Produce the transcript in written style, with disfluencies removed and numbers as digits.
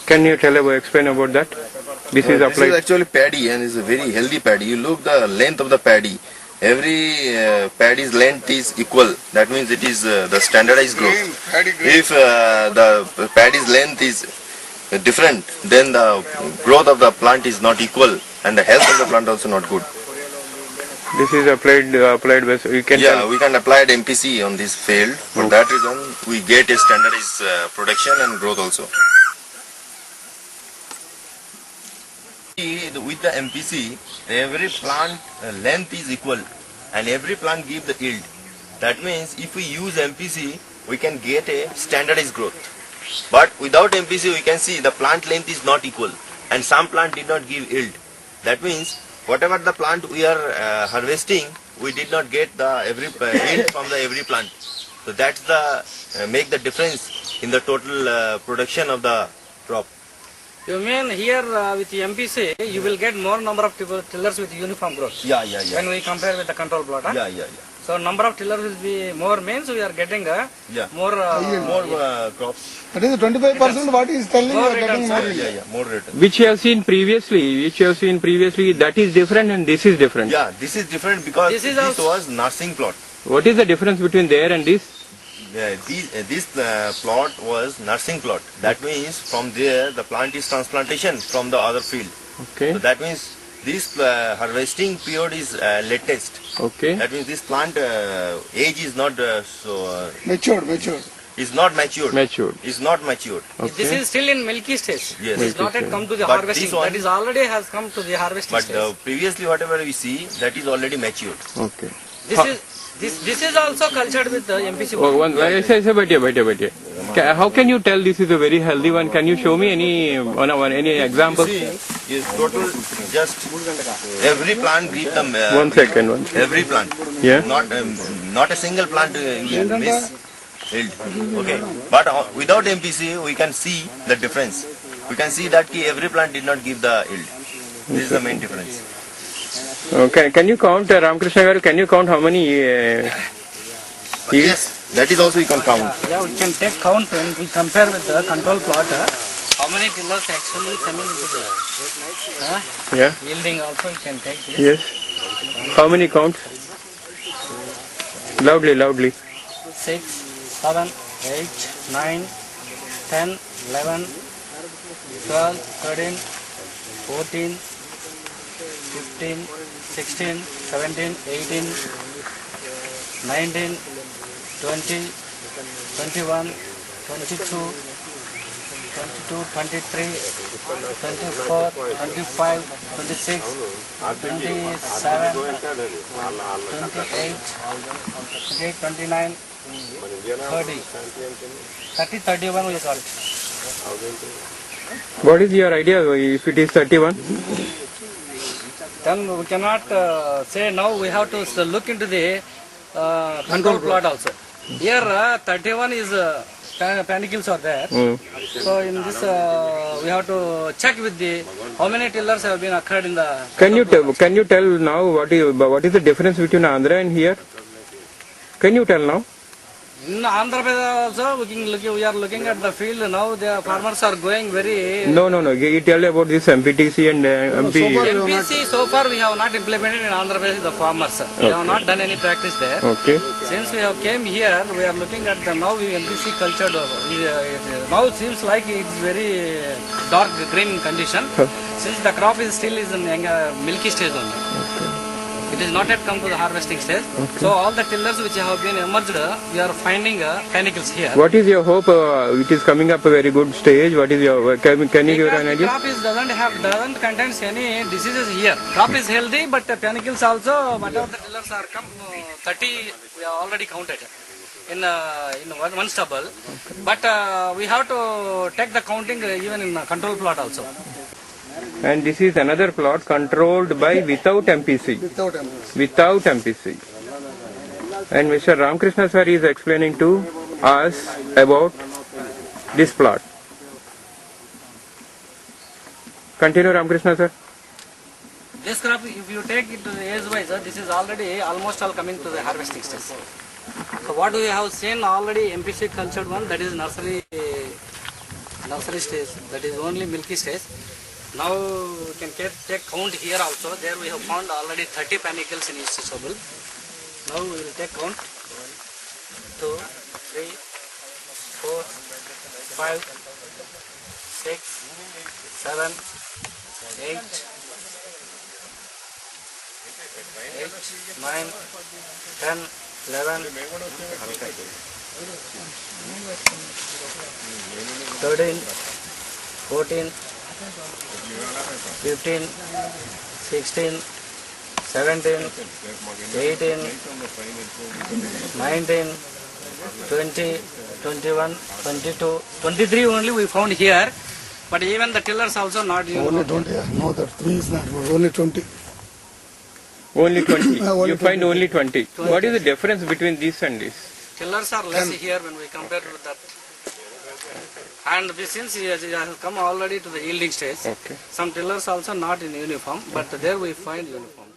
Can you explain about that? This is applied. This is actually paddy and is a very healthy paddy. You look the length of the paddy. Every paddy's length is equal. That means it is the standardized growth. If the paddy's length is different, then the growth of the plant is not equal and the health of the plant also not good. This is applied with, you can we can apply MPC on this field. For that reason, we get a standardized production and growth also. With the MPC, every plant length is equal and every plant gives the yield. That means if we use MPC, we can get a standardized growth. But without MPC, we can see the plant length is not equal and some plant did not give yield. That means whatever the plant we are harvesting, we did not get the yield from the every plant. So that's the make the difference in the total production of the crop. You mean here with MPC, you will get more number of tillers with uniform growth? Yeah. When we compare with the control plot, huh? Yeah. So number of tillers will be more, means we are getting more crops. That is 25% what he is telling, you more are getting more. Yeah, more return. which you have seen previously, that is different and this is different. Yeah, this is different because This is this also- was nursing plot. What is the difference between there and this? This plot was nursing plot. That means from there the plant is transplantation from the other field. Okay. So that means this harvesting period is latest. Okay. That means this plant age is not Matured. is not matured. Matured. Is not matured. Okay. This is still in milky stage. Yes. It is not yet come to the But harvesting. this one- That is already has come to the harvesting But stage. previously whatever we see, that is already matured. Okay. This is also cultured with the MPC. Oh, wait. How can you tell this is a very healthy one? Can you show me any examples? See, is total just every plant give them. 1 second. Every plant. Yeah. Not a single plant will miss yield. Okay. But without MPC, we can see the difference. We can see that every plant did not give the yield. This is the main difference. Can you count, Ramakrishna Garu, can you count how many yields? Yes, that is also you can count. Yeah, we can take count when we compare with the control plot. How many tillers actually coming into the Yeah. yielding also we can take this. Yes. How many counts? Loudly. 6, 7, 8, 9, 10, 11, 12, 13, 14, 15, 16, 17, 18, 19, 20, 21, 22, 23, 24, 25, 26, 27, 28, 29, 30. 31 we got. What is your idea if it is 31? Then we cannot say now we have to look into the control plot also. Here 31 is panicles are there. So in this we have to check with the how many tillers have been occurred in the. Can you tell now what is the difference between Andhra and here? Can you tell now? In Andhra Pradesh also we are looking at the field now. The farmers are going very. No. You tell about this MPTC and MP. MPC so far we have not implemented in Andhra Pradesh the farmers. We have not done any practice there. Okay. Since we have came here, we are looking at the now we MPC cultured. Now it seems like it is very dark green condition. Since the crop is still is in milky stage only. It is not yet come to the harvesting stage. So all the tillers which have been emerged, we are finding panicles here. What is your hope? It is coming up a very good stage. What is your? Can you give an idea? Crop doesn't contains any diseases here. Crop is healthy, but panicles also. Whatever the tillers are come 30 we have already counted in one stubble. But we have to take the counting even in control plot also. And this is another plot controlled by without MPC. Without MPC. And Mr. Ramakrishna sir is explaining to us about this plot. Continue, Ramakrishna sir. This crop, if you take it to the age wise, this is already almost all coming to the harvesting stage. So what we have seen already MPC cultured one, that is nursery nursery stage, that is only milky stage. Now we can take count here also. There we have found already 30 panicles in each tubule. Now we will take count. 1, 2, 3, 4, 5, 6, 7, 8, 9, 10, 11, 13, 14, 15, 16, 17, 18, 19, 20, 21, 22, 23 only we found here. But even the tillers also not Only 20. No, that 3 is not. Only 20. Only 20. Only You find only 20. What is the difference between this and this? tillers are less here when we compare with that. And since he has come already to the yielding stage, Okay. some tillers also not in uniform, but there we find uniform.